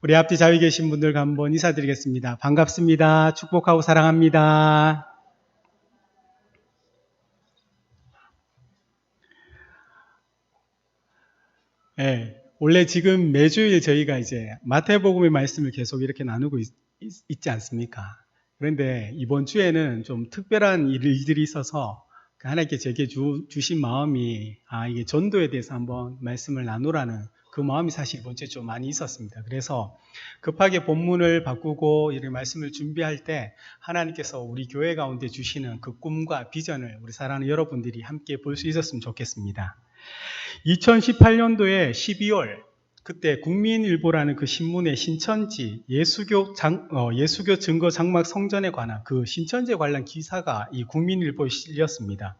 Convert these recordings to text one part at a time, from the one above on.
우리 앞뒤 자유에 계신 분들과 한번 인사드리겠습니다. 반갑습니다. 축복하고 사랑합니다. 네, 원래 지금 매주일 저희가 이제 마태복음의 말씀을 계속 이렇게 나누고 있지 않습니까? 그런데 이번 주에는 좀 특별한 일들이 있어서 하나님께 제게 주신 마음이 이게 전도에 대해서 한번 말씀을 나누라는 그 마음이 사실 이번 주에 좀 많이 있었습니다. 그래서 급하게 본문을 바꾸고 이렇게 말씀을 준비할 때 하나님께서 우리 교회 가운데 주시는 그 꿈과 비전을 우리 사랑하는 여러분들이 함께 볼 수 있었으면 좋겠습니다. 2018년도에 12월 그때 국민일보라는 그 신문의 신천지 예수교 증거 장막 성전에 관한 그 신천지에 관련 기사가 이 국민일보에 실렸습니다.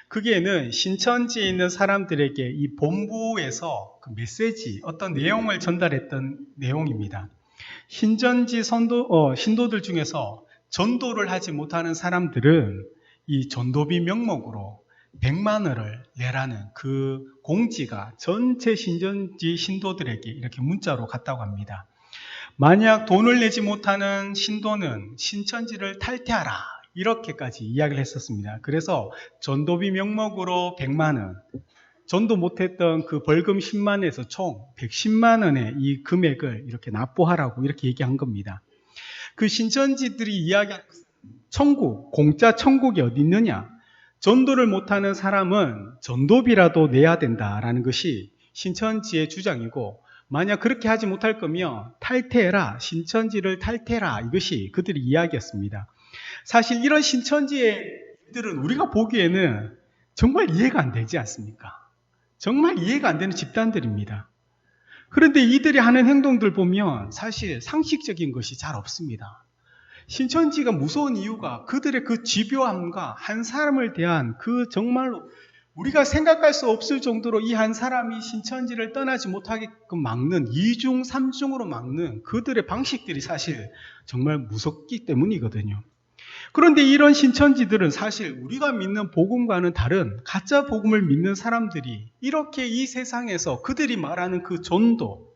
거기에는 신천지에 있는 사람들에게 이 본부에서 그 메시지, 어떤 내용을 전달했던 내용입니다. 신천지 신도들 중에서 전도를 하지 못하는 사람들은 이 전도비 명목으로 100만 원을 내라는 그 공지가 전체 신천지 신도들에게 이렇게 문자로 갔다고 합니다. 만약 돈을 내지 못하는 신도는 신천지를 탈퇴하라, 이렇게까지 이야기를 했었습니다. 그래서 전도비 명목으로 100만 원, 전도 못했던 그 벌금 10만 원에서 총 110만 원의 이 금액을 이렇게 납부하라고 이렇게 얘기한 겁니다. 그 신천지들이 이야기한 천국, 공짜 천국이 어디 있느냐? 전도를 못하는 사람은 전도비라도 내야 된다라는 것이 신천지의 주장이고, 만약 그렇게 하지 못할 거면 탈퇴해라, 신천지를 탈퇴해라, 이것이 그들의 이야기였습니다. 사실 이런 신천지들은 우리가 보기에는 정말 이해가 안 되지 않습니까? 정말 이해가 안 되는 집단들입니다. 그런데 이들이 하는 행동들 보면 사실 상식적인 것이 잘 없습니다. 신천지가 무서운 이유가 그들의 그 집요함과 한 사람을 대한 그 정말로 우리가 생각할 수 없을 정도로 이 한 사람이 신천지를 떠나지 못하게끔 막는, 2중, 3중으로 막는 그들의 방식들이 사실 정말 무섭기 때문이거든요. 그런데 이런 신천지들은 사실 우리가 믿는 복음과는 다른 가짜 복음을 믿는 사람들이 이렇게 이 세상에서 그들이 말하는 그 전도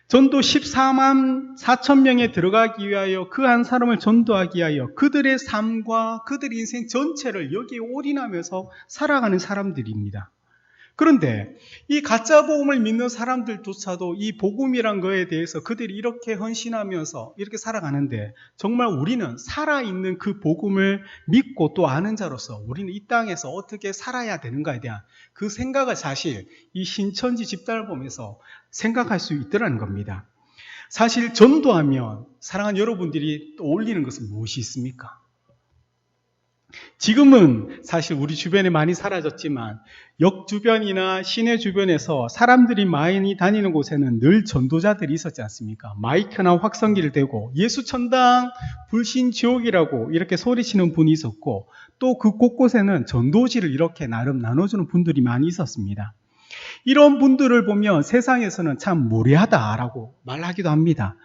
14만 4천 명에 들어가기 위하여 그 한 사람을 전도하기 위하여 그들의 삶과 그들의 인생 전체를 여기에 올인하면서 살아가는 사람들입니다. 그런데 이 가짜 복음을 믿는 사람들조차도 이 복음이란 거에 대해서 그들이 이렇게 헌신하면서 이렇게 살아가는데, 정말 우리는 살아있는 그 복음을 믿고 또 아는 자로서 우리는 이 땅에서 어떻게 살아야 되는가에 대한 그 생각을 사실 이 신천지 집단을 보면서 생각할 수 있더라는 겁니다. 사실 전도하면 사랑하는 여러분들이 떠올리는 것은 무엇이 있습니까? 지금은 사실 우리 주변에 많이 사라졌지만 역 주변이나 시내 주변에서 사람들이 많이 다니는 곳에는 늘 전도자들이 있었지 않습니까? 마이크나 확성기를 대고 예수 천당, 불신 지옥이라고 이렇게 소리치는 분이 있었고, 또 그 곳곳에는 전도지를 이렇게 나름 나눠주는 분들이 많이 있었습니다. 이런 분들을 보면 세상에서는 참 무례하다라고 말하기도 합니다.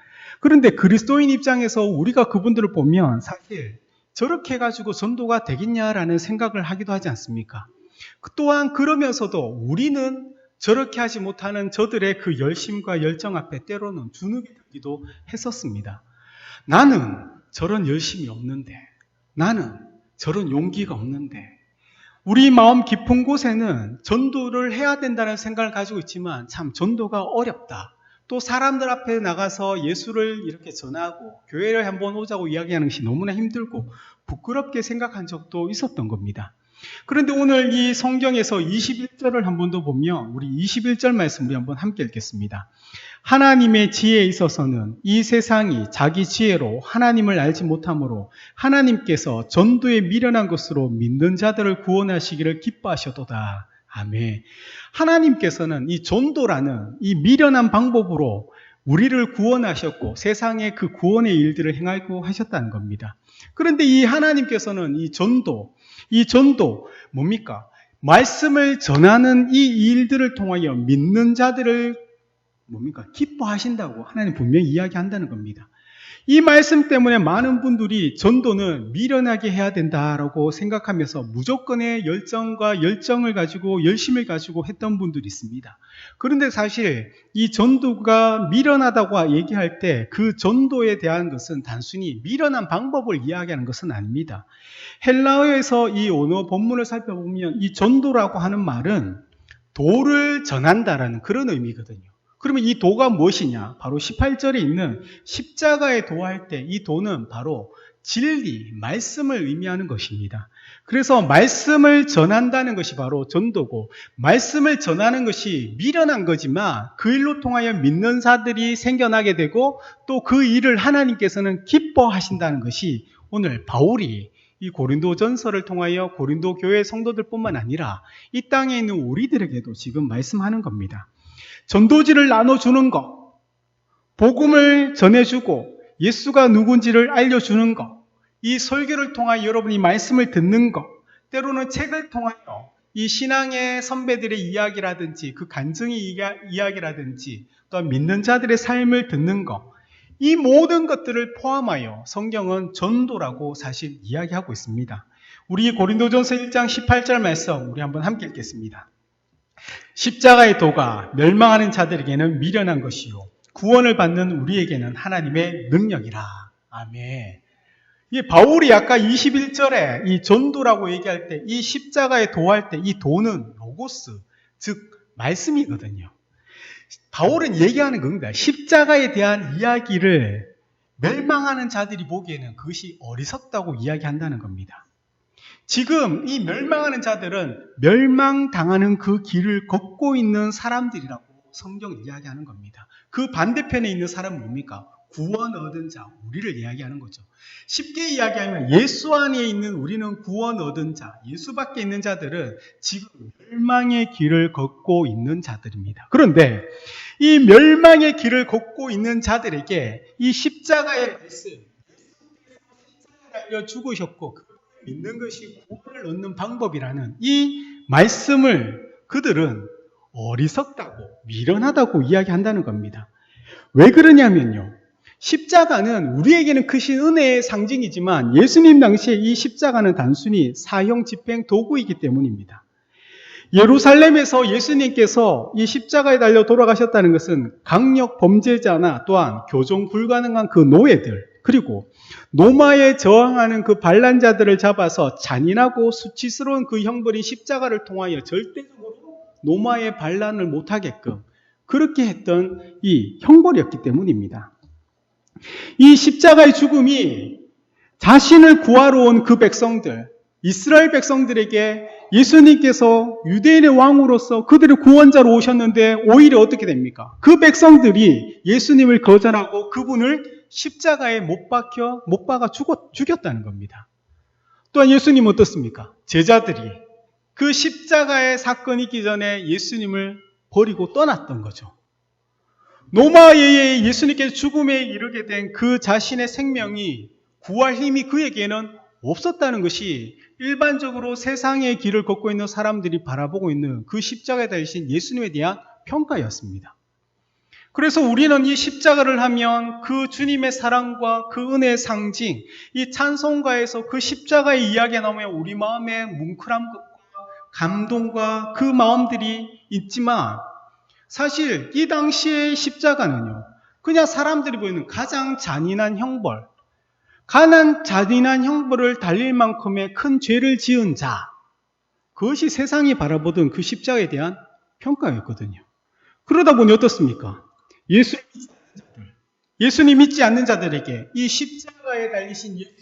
그런데 그리스도인 입장에서 우리가 그분들을 보면 사실 저렇게 해가지고 전도가 되겠냐라는 생각을 하기도 하지 않습니까? 또한 그러면서도 우리는 저렇게 하지 못하는 저들의 그 열심과 열정 앞에 때로는 주눅이 들기도 했었습니다. 나는 저런 열심이 없는데, 나는 저런 용기가 없는데, 우리 마음 깊은 곳에는 전도를 해야 된다는 생각을 가지고 있지만 참 전도가 어렵다. 또 사람들 앞에 나가서 예수를 이렇게 전하고 교회를 한번 오자고 이야기하는 것이 너무나 힘들고 부끄럽게 생각한 적도 있었던 겁니다. 그런데 오늘 이 성경에서 21절을 한 번 더 보면 우리 21절 말씀 우리 한번 함께 읽겠습니다. 하나님의 지혜에 있어서는 이 세상이 자기 지혜로 하나님을 알지 못하므로 하나님께서 전도에 미련한 것으로 믿는 자들을 구원하시기를 기뻐하셔도다. 아멘. 하나님께서는 이 전도라는 이 미련한 방법으로 우리를 구원하셨고 세상에 그 구원의 일들을 행하고 하셨다는 겁니다. 그런데 이 하나님께서는 이 전도 뭡니까? 말씀을 전하는 이 일들을 통하여 믿는 자들을 뭡니까? 기뻐하신다고 하나님 분명히 이야기한다는 겁니다. 이 말씀 때문에 많은 분들이 전도는 미련하게 해야 된다라고 생각하면서 무조건의 열정을 가지고 열심을 가지고 했던 분들이 있습니다. 그런데 사실 이 전도가 미련하다고 얘기할 때 그 전도에 대한 것은 단순히 미련한 방법을 이야기하는 것은 아닙니다. 헬라어에서 이 언어 본문을 살펴보면 이 전도라고 하는 말은 도를 전한다라는 그런 의미거든요. 그러면 이 도가 무엇이냐? 바로 18절에 있는 십자가의 도할 때 이 도는 바로 진리, 말씀을 의미하는 것입니다. 그래서 말씀을 전한다는 것이 바로 전도고, 말씀을 전하는 것이 미련한 거지만 그 일로 통하여 믿는 자들이 생겨나게 되고 또 그 일을 하나님께서는 기뻐하신다는 것이 오늘 바울이 이 고린도 전서를 통하여 고린도 교회 성도들뿐만 아니라 이 땅에 있는 우리들에게도 지금 말씀하는 겁니다. 전도지를 나눠주는 것, 복음을 전해주고 예수가 누군지를 알려주는 것, 이 설교를 통하여 여러분이 말씀을 듣는 것, 때로는 책을 통하여 이 신앙의 선배들의 이야기라든지 그 간증의 이야기라든지 또한 믿는 자들의 삶을 듣는 것, 이 모든 것들을 포함하여 성경은 전도라고 사실 이야기하고 있습니다. 우리 고린도전서 1장 18절 말씀 우리 한번 함께 읽겠습니다. 십자가의 도가 멸망하는 자들에게는 미련한 것이요 구원을 받는 우리에게는 하나님의 능력이라. 아멘. 이 바울이 아까 21절에 이 전도라고 얘기할 때 이 십자가의 도할 때 이 도는 로고스, 즉 말씀이거든요. 바울은 얘기하는 겁니다. 십자가에 대한 이야기를 멸망하는 자들이 보기에는 그것이 어리석다고 이야기한다는 겁니다. 지금 이 멸망하는 자들은 멸망당하는 그 길을 걷고 있는 사람들이라고 성경 이야기하는 겁니다. 그 반대편에 있는 사람은 뭡니까? 구원 얻은 자, 우리를 이야기하는 거죠. 쉽게 이야기하면 예수 안에 있는 우리는 구원 얻은 자, 예수 밖에 있는 자들은 지금 멸망의 길을 걷고 있는 자들입니다. 그런데 이 멸망의 길을 걷고 있는 자들에게 이 십자가의 말씀, 십자가를 알려 죽으셨고 믿는 것이 구원을 얻는 방법이라는 이 말씀을 그들은 어리석다고 미련하다고 이야기한다는 겁니다. 왜 그러냐면요, 십자가는 우리에게는 크신 은혜의 상징이지만 예수님 당시에 이 십자가는 단순히 사형 집행 도구이기 때문입니다. 예루살렘에서 예수님께서 이 십자가에 달려 돌아가셨다는 것은 강력 범죄자나 또한 교정 불가능한 그 노예들, 그리고 노마에 저항하는 그 반란자들을 잡아서 잔인하고 수치스러운 그 형벌인 십자가를 통하여 절대적으로 노마의 반란을 못하게끔 그렇게 했던 이 형벌이었기 때문입니다. 이 십자가의 죽음이 자신을 구하러 온 그 백성들, 이스라엘 백성들에게 예수님께서 유대인의 왕으로서 그들의 구원자로 오셨는데 오히려 어떻게 됩니까? 그 백성들이 예수님을 거절하고 그분을 십자가에 못 박아 죽였다는 겁니다. 또한 예수님은 어떻습니까? 제자들이 그 십자가의 사건이 있기 전에 예수님을 버리고 떠났던 거죠. 노마에 예수님께서 죽음에 이르게 된 그 자신의 생명이 구할 힘이 그에게는 없었다는 것이 일반적으로 세상의 길을 걷고 있는 사람들이 바라보고 있는 그 십자가에 달리신 예수님에 대한 평가였습니다. 그래서 우리는 이 십자가를 하면 그 주님의 사랑과 그 은혜의 상징, 이 찬송가에서 그 십자가의 이야기가 나오면 우리 마음에 뭉클한 것과 감동과 그 마음들이 있지만 사실 이 당시의 십자가는요, 그냥 사람들이 보이는 가장 잔인한 형벌, 잔인한 형벌을 달릴 만큼의 큰 죄를 지은 자, 그것이 세상이 바라보던 그 십자가에 대한 평가였거든요. 그러다 보니 어떻습니까? 예수님 믿지 않는 자들에게 이 십자가에 달리신 예수에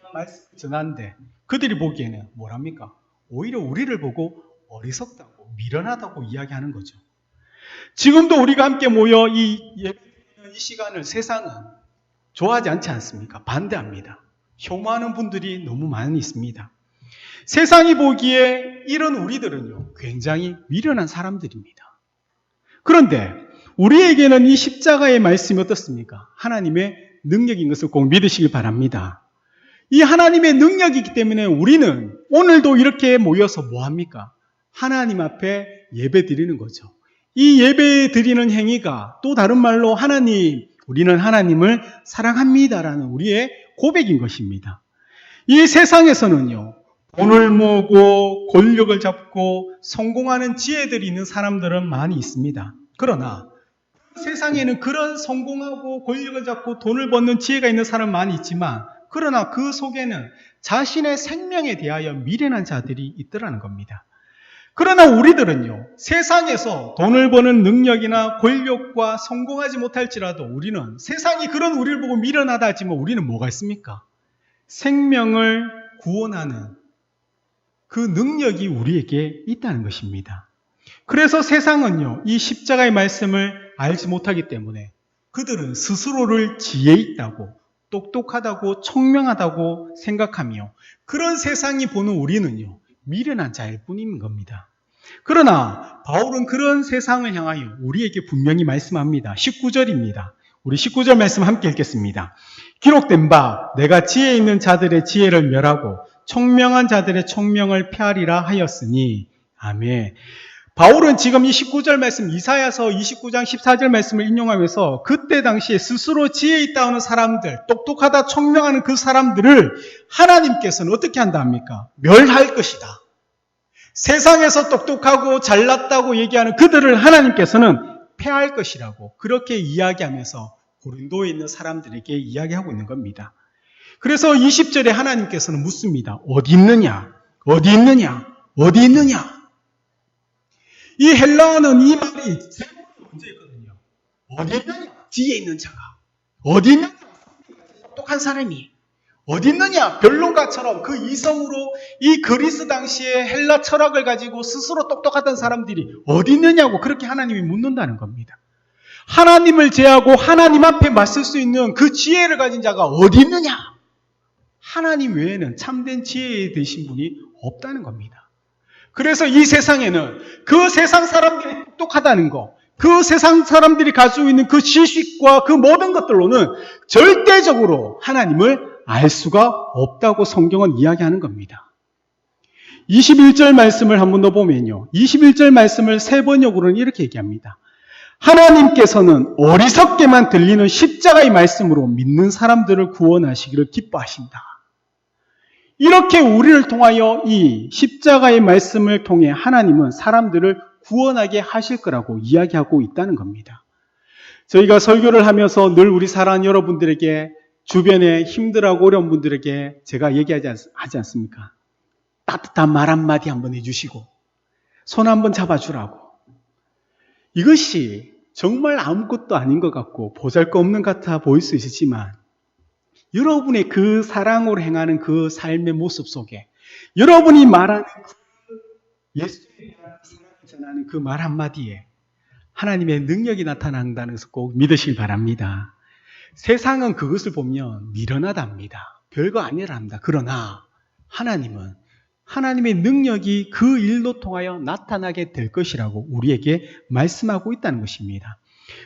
대한 말씀을 전하는데 그들이 보기에는 뭐랍니까? 오히려 우리를 보고 어리석다고 미련하다고 이야기하는 거죠. 지금도 우리가 함께 모여 이 시간을 세상은 좋아하지 않지 않습니까? 반대합니다. 혐오하는 분들이 너무 많이 있습니다. 세상이 보기에 이런 우리들은요, 굉장히 미련한 사람들입니다. 그런데 우리에게는 이 십자가의 말씀이 어떻습니까? 하나님의 능력인 것을 꼭 믿으시기 바랍니다. 이 하나님의 능력이기 때문에 우리는 오늘도 이렇게 모여서 뭐합니까? 하나님 앞에 예배 드리는 거죠. 이 예배 드리는 행위가 또 다른 말로 하나님 우리는 하나님을 사랑합니다라는 우리의 고백인 것입니다. 이 세상에서는요, 돈을 모으고 권력을 잡고 성공하는 지혜들이 있는 사람들은 많이 있습니다. 그러나 세상에는 그런 성공하고 권력을 잡고 돈을 버는 지혜가 있는 사람 많이 있지만, 그러나 그 속에는 자신의 생명에 대하여 미련한 자들이 있더라는 겁니다. 그러나 우리들은요, 세상에서 돈을 버는 능력이나 권력과 성공하지 못할지라도 우리는 세상이 그런 우리를 보고 미련하다 하지만 우리는 뭐가 있습니까? 생명을 구원하는 그 능력이 우리에게 있다는 것입니다. 그래서 세상은요, 이 십자가의 말씀을 알지 못하기 때문에 그들은 스스로를 지혜 있다고, 똑똑하다고, 총명하다고 생각하며 그런 세상이 보는 우리는요, 미련한 자일 뿐인 겁니다. 그러나 바울은 그런 세상을 향하여 우리에게 분명히 말씀합니다. 19절입니다. 우리 19절 말씀 함께 읽겠습니다. 기록된 바 내가 지혜 있는 자들의 지혜를 멸하고 총명한 자들의 총명을 폐하리라 하였으니. 아멘. 바울은 지금 이 19절 말씀, 이사야서 29장 14절 말씀을 인용하면서 그때 당시에 스스로 지혜 있다 하는 사람들, 똑똑하다 총명하는 그 사람들을 하나님께서는 어떻게 한다 합니까? 멸할 것이다. 세상에서 똑똑하고 잘났다고 얘기하는 그들을 하나님께서는 폐할 것이라고 그렇게 이야기하면서 고린도에 있는 사람들에게 이야기하고 있는 겁니다. 그래서 20절에 하나님께서는 묻습니다. 어디 있느냐? 어디 있느냐? 어디 있느냐? 이 헬라어는 이 말이 세 번째 문제였거든요. 어디 있느냐? 뒤에 있는 자가. 어디 있느냐? 똑똑한 사람이. 어디 있느냐? 변론가처럼 그 이성으로 이 그리스 당시의 헬라 철학을 가지고 스스로 똑똑하던 사람들이 어디 있느냐고 그렇게 하나님이 묻는다는 겁니다. 하나님을 제하고 하나님 앞에 맞설 수 있는 그 지혜를 가진 자가 어디 있느냐? 하나님 외에는 참된 지혜에 되신 분이 없다는 겁니다. 그래서 이 세상에는 그 세상 사람들이 똑똑하다는 거, 그 세상 사람들이 가지고 있는 그 지식과 그 모든 것들로는 절대적으로 하나님을 알 수가 없다고 성경은 이야기하는 겁니다. 21절 말씀을 한 번 더 보면요. 21절 말씀을 세 번역으로는 이렇게 얘기합니다. 하나님께서는 어리석게만 들리는 십자가의 말씀으로 믿는 사람들을 구원하시기를 기뻐하신다. 이렇게 우리를 통하여 이 십자가의 말씀을 통해 하나님은 사람들을 구원하게 하실 거라고 이야기하고 있다는 겁니다. 저희가 설교를 하면서 늘 우리 사랑하는 여러분들에게 주변에 힘들어하고 어려운 분들에게 제가 얘기하지 않습니까? 따뜻한 말 한마디 한번 해주시고 손 한번 잡아주라고. 이것이 정말 아무것도 아닌 것 같고 보잘것없는 것 같아 보일 수 있지만 여러분의 그 사랑으로 행하는 그 삶의 모습 속에 여러분이 말하는 예수에 대한 사랑을 전하는 그 말 한마디에 하나님의 능력이 나타난다는 것을 꼭 믿으시길 바랍니다. 세상은 그것을 보면 미련하답니다. 별거 아니랍니다. 그러나 하나님은 하나님의 능력이 그 일로 통하여 나타나게 될 것이라고 우리에게 말씀하고 있다는 것입니다.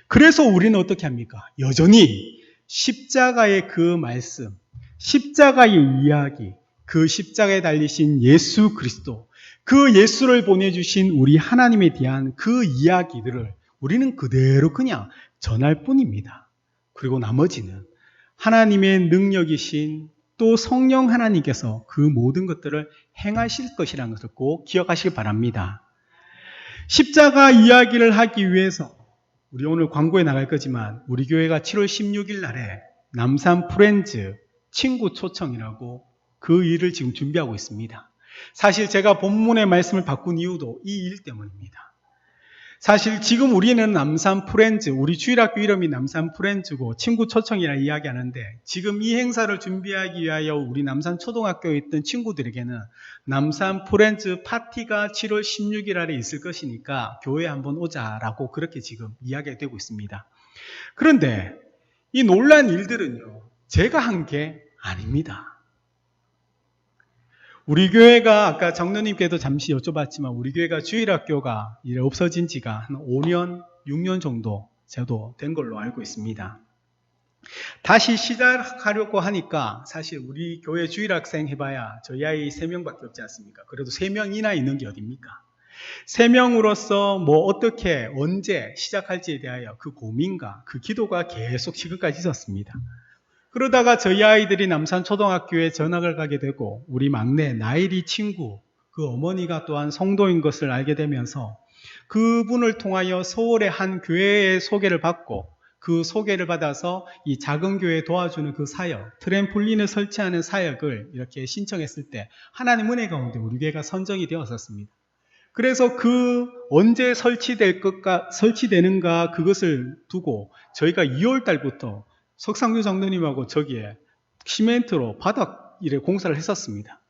그래서 우리는 어떻게 합니까? 여전히 십자가의 그 말씀, 십자가의 이야기, 그 십자가에 달리신 예수 그리스도, 그 예수를 보내주신 우리 하나님에 대한 그 이야기들을 우리는 그대로 그냥 전할 뿐입니다. 그리고 나머지는 하나님의 능력이신 또 성령 하나님께서 그 모든 것들을 행하실 것이라는 것을 꼭 기억하시기 바랍니다. 십자가 이야기를 하기 위해서 우리 오늘 광고에 나갈 거지만 우리 교회가 7월 16일 날에 남산 프렌즈 친구 초청이라고 그 일을 지금 준비하고 있습니다. 사실 제가 본문의 말씀을 바꾼 이유도 이 일 때문입니다. 사실 지금 우리는 남산 프렌즈, 우리 주일학교 이름이 남산 프렌즈고 친구 초청이라 이야기하는데 지금 이 행사를 준비하기 위하여 우리 남산 초등학교에 있던 친구들에게는 남산 프렌즈 파티가 7월 16일 날에 있을 것이니까 교회에 한번 오자라고 그렇게 지금 이야기가 되고 있습니다. 그런데 이 놀란 일들은요, 제가 한 게 아닙니다. 우리 교회가 아까 장로님께도 잠시 여쭤봤지만 우리 교회가 주일학교가 없어진 지가 한 5년, 6년 정도 저도 된 걸로 알고 있습니다. 다시 시작하려고 하니까 사실 우리 교회 주일학생 해봐야 저희 아이 3명밖에 없지 않습니까? 그래도 3명이나 있는 게 어딥니까? 세 명으로서 뭐 어떻게 언제 시작할지에 대하여 그 고민과 그 기도가 계속 지금까지 있었습니다. 그러다가 저희 아이들이 남산초등학교에 전학을 가게 되고 우리 막내 나일이 친구 그 어머니가 또한 성도인 것을 알게 되면서 그분을 통하여 서울의 한 교회의 소개를 받고 그 소개를 받아서 이 작은 교회에 도와주는 그 사역, 트램폴린을 설치하는 사역을 이렇게 신청했을 때 하나님 은혜 가운데 우리 교회가 선정이 되었었습니다. 그래서 그 언제 설치되는가 그것을 두고 저희가 2월 달부터 석상규 장로님하고 저기에 시멘트로 바닥 일에 공사를 했었습니다.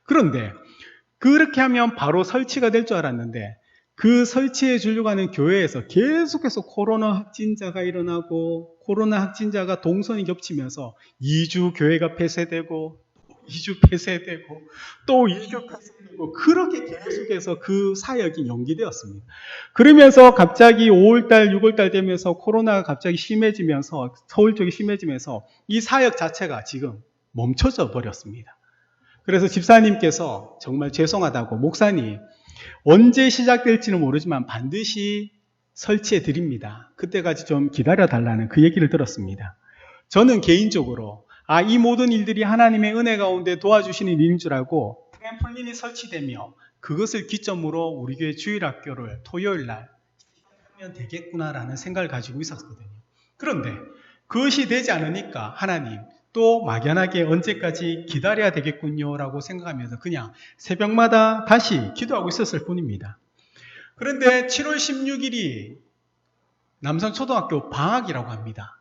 그런데 그렇게 하면 바로 설치가 될 줄 알았는데 그 설치해 주려고 하는 교회에서 계속해서 코로나 확진자가 일어나고 코로나 확진자가 동선이 겹치면서 2주 교회가 폐쇄되고 2주 폐쇄되고 또 2주 폐쇄되고 그렇게 계속해서 그 사역이 연기되었습니다. 그러면서 갑자기 5월달, 6월달 되면서 코로나가 갑자기 심해지면서 서울 쪽이 심해지면서 이 사역 자체가 지금 멈춰져 버렸습니다. 그래서 집사님께서 정말 죄송하다고 목사님 언제 시작될지는 모르지만 반드시 설치해 드립니다. 그때까지 좀 기다려 달라는 그 얘기를 들었습니다. 저는 개인적으로 이 모든 일들이 하나님의 은혜 가운데 도와주시는 일인 줄 알고 트램폴린이 설치되며 그것을 기점으로 우리 교회 주일학교를 토요일 날 시작하면 되겠구나라는 생각을 가지고 있었거든요. 그런데 그것이 되지 않으니까 하나님 또 막연하게 언제까지 기다려야 되겠군요 라고 생각하면서 그냥 새벽마다 다시 기도하고 있었을 뿐입니다. 그런데 7월 16일이 남산초등학교 방학이라고 합니다.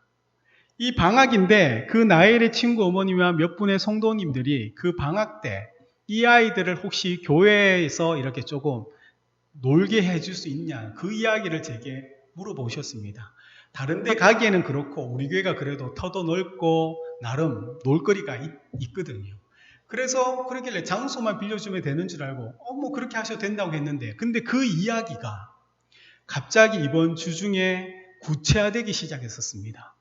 이 방학인데 그 나엘의 친구 어머니와 몇 분의 성도님들이 그 방학 때 이 아이들을 혹시 교회에서 이렇게 조금 놀게 해줄 수 있냐 그 이야기를 제게 물어보셨습니다. 다른 데 가기에는 그렇고 우리 교회가 그래도 터도 넓고 나름 놀거리가 있거든요. 그래서 그러길래 장소만 빌려주면 되는 줄 알고 뭐 그렇게 하셔도 된다고 했는데 근데 그 이야기가 갑자기 이번 주 중에 구체화되기 시작했었습니다.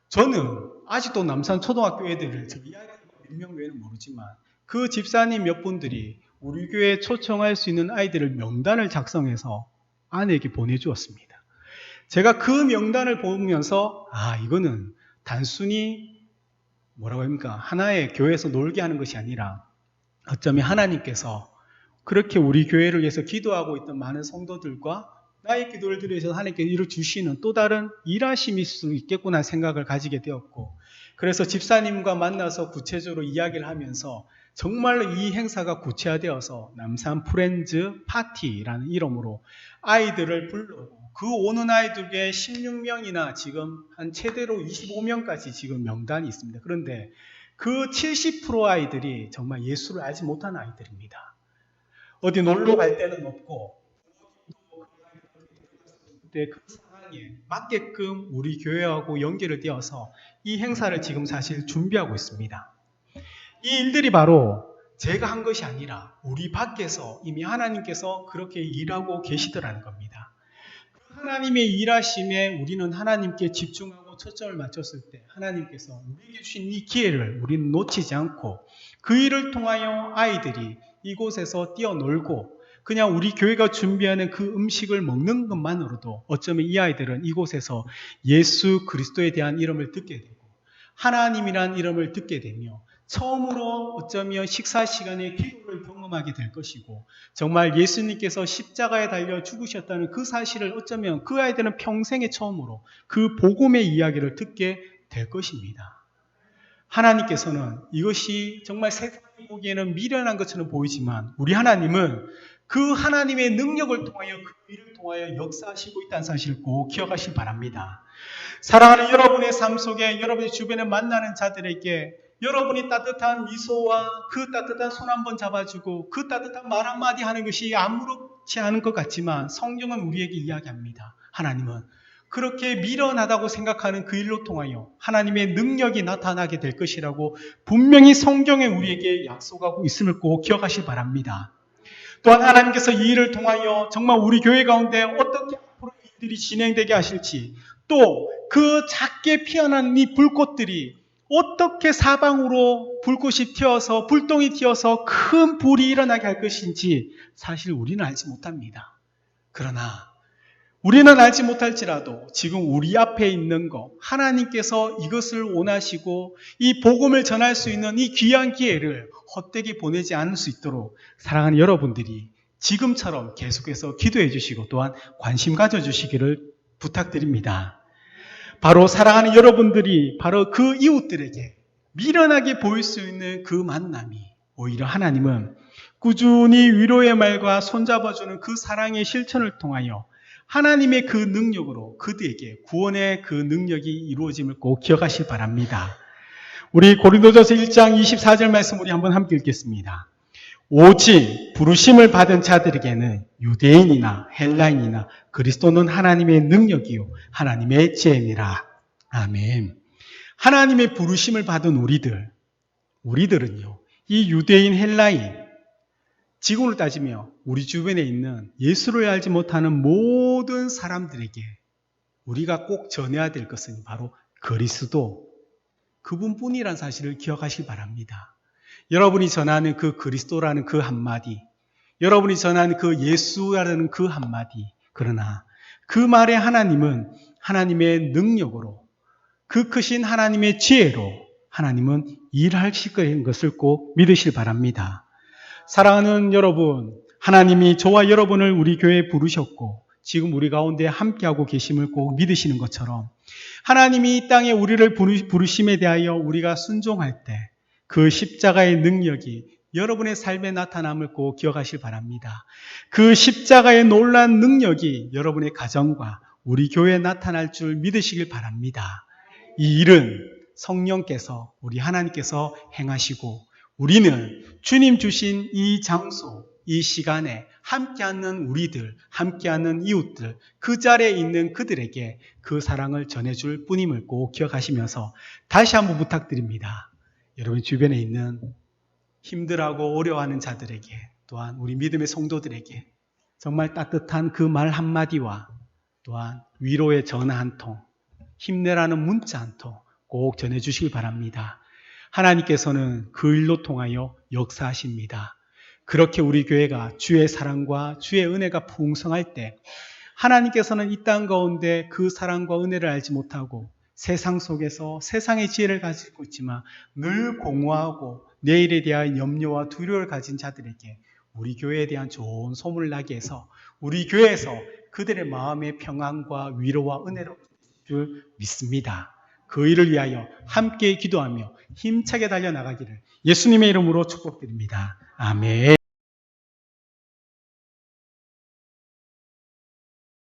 저는 아직도 남산초등학교 애들을 저 이야기가 몇 명 외에는 모르지만 그 집사님 몇 분들이 우리 교회에 초청할 수 있는 아이들을 명단을 작성해서 아내에게 보내주었습니다. 제가 그 명단을 보면서 이거는 단순히 뭐라고 합니까? 하나의 교회에서 놀게 하는 것이 아니라 어쩌면 하나님께서 그렇게 우리 교회를 위해서 기도하고 있던 많은 성도들과 나의 기도를 들으셔서 하나님께 이루어주시는 또 다른 일하심일 수 있겠구나 생각을 가지게 되었고 그래서 집사님과 만나서 구체적으로 이야기를 하면서 정말로 이 행사가 구체화되어서 남산 프렌즈 파티라는 이름으로 아이들을 불러고 그 오는 아이들 중에 16명이나 지금 한 최대로 25명까지 지금 명단이 있습니다. 그런데 그 70% 아이들이 정말 예수를 알지 못하는 아이들입니다. 어디 놀러 갈 데는 없고 그 상황에 맞게끔 우리 교회하고 연결을 되어서 이 행사를 지금 사실 준비하고 있습니다. 이 일들이 바로 제가 한 것이 아니라 우리 밖에서 이미 하나님께서 그렇게 일하고 계시더라는 겁니다. 하나님의 일하심에 우리는 하나님께 집중하고 초점을 맞췄을 때 하나님께서 우리에게 주신 이 기회를 우리는 놓치지 않고 그 일을 통하여 아이들이 이곳에서 뛰어놀고 그냥 우리 교회가 준비하는 그 음식을 먹는 것만으로도 어쩌면 이 아이들은 이곳에서 예수 그리스도에 대한 이름을 듣게 되고 하나님이란 이름을 듣게 되며 처음으로 어쩌면 식사 시간에 기도를 경험하게 될 것이고 정말 예수님께서 십자가에 달려 죽으셨다는 그 사실을 어쩌면 그 아이들은 평생에 처음으로 그 복음의 이야기를 듣게 될 것입니다. 하나님께서는 이것이 정말 세상이 보기에는 미련한 것처럼 보이지만 우리 하나님은 그 하나님의 능력을 통하여 그 일을 통하여 역사하시고 있다는 사실을 꼭 기억하시기 바랍니다. 사랑하는 여러분의 삶 속에 여러분의 주변에 만나는 자들에게 여러분이 따뜻한 미소와 그 따뜻한 손 한번 잡아주고 그 따뜻한 말 한마디 하는 것이 아무렇지 않은 것 같지만 성경은 우리에게 이야기합니다. 하나님은 그렇게 미련하다고 생각하는 그 일로 통하여 하나님의 능력이 나타나게 될 것이라고 분명히 성경에 우리에게 약속하고 있음을 꼭 기억하시기 바랍니다. 또한 하나님께서 이 일을 통하여 정말 우리 교회 가운데 어떻게 앞으로 일들이 진행되게 하실지 또 그 작게 피어난 이 불꽃들이 어떻게 사방으로 불꽃이 튀어서 불똥이 튀어서 큰 불이 일어나게 할 것인지 사실 우리는 알지 못합니다. 그러나 우리는 알지 못할지라도 지금 우리 앞에 있는 것, 하나님께서 이것을 원하시고 이 복음을 전할 수 있는 이 귀한 기회를 헛되게 보내지 않을 수 있도록 사랑하는 여러분들이 지금처럼 계속해서 기도해 주시고 또한 관심 가져주시기를 부탁드립니다. 바로 사랑하는 여러분들이 바로 그 이웃들에게 미련하게 보일 수 있는 그 만남이 오히려 하나님은 꾸준히 위로의 말과 손잡아주는 그 사랑의 실천을 통하여 하나님의 그 능력으로 그들에게 구원의 그 능력이 이루어짐을 꼭 기억하시기 바랍니다. 우리 고린도전서 1장 24절 말씀 우리 한번 함께 읽겠습니다. 오직 부르심을 받은 자들에게는 유대인이나 헬라인이나 그리스도는 하나님의 능력이요 하나님의 지혜니라. 아멘. 하나님의 부르심을 받은 우리들은요, 이 유대인, 헬라인, 지금으로 따지며 우리 주변에 있는 예수를 알지 못하는 모든 사람들에게 우리가 꼭 전해야 될 것은 바로 그리스도, 그분뿐이라는 사실을 기억하시기 바랍니다. 여러분이 전하는 그 그리스도라는 그 한마디, 여러분이 전하는 그 예수라는 그 한마디, 그러나 그 말에 하나님은 하나님의 능력으로, 그 크신 하나님의 지혜로 하나님은 일하실 것을 꼭 믿으시길 바랍니다. 사랑하는 여러분, 하나님이 저와 여러분을 우리 교회에 부르셨고 지금 우리 가운데 함께하고 계심을 꼭 믿으시는 것처럼 하나님이 이 땅에 우리를 부르심에 대하여 우리가 순종할 때 그 십자가의 능력이 여러분의 삶에 나타남을 꼭 기억하시길 바랍니다. 그 십자가의 놀라운 능력이 여러분의 가정과 우리 교회에 나타날 줄 믿으시길 바랍니다. 이 일은 성령께서, 우리 하나님께서 행하시고 우리는 주님 주신 이 장소, 이 시간에 함께하는 우리들, 함께하는 이웃들, 그 자리에 있는 그들에게 그 사랑을 전해줄 뿐임을 꼭 기억하시면서 다시 한번 부탁드립니다. 여러분 주변에 있는 힘들어하고 어려워하는 자들에게, 또한 우리 믿음의 성도들에게 정말 따뜻한 그 말 한마디와 또한 위로의 전화 한 통, 힘내라는 문자 한 통 꼭 전해주시기 바랍니다. 하나님께서는 그 일로 통하여 역사하십니다. 그렇게 우리 교회가 주의 사랑과 주의 은혜가 풍성할 때 하나님께서는 이 땅 가운데 그 사랑과 은혜를 알지 못하고 세상 속에서 세상의 지혜를 가지고 있지만 늘 공허하고 내일에 대한 염려와 두려움을 가진 자들에게 우리 교회에 대한 좋은 소문을 나게 해서 우리 교회에서 그들의 마음의 평안과 위로와 은혜를 줄 믿습니다. 그 일을 위하여 함께 기도하며 힘차게 달려나가기를 예수님의 이름으로 축복드립니다. 아멘.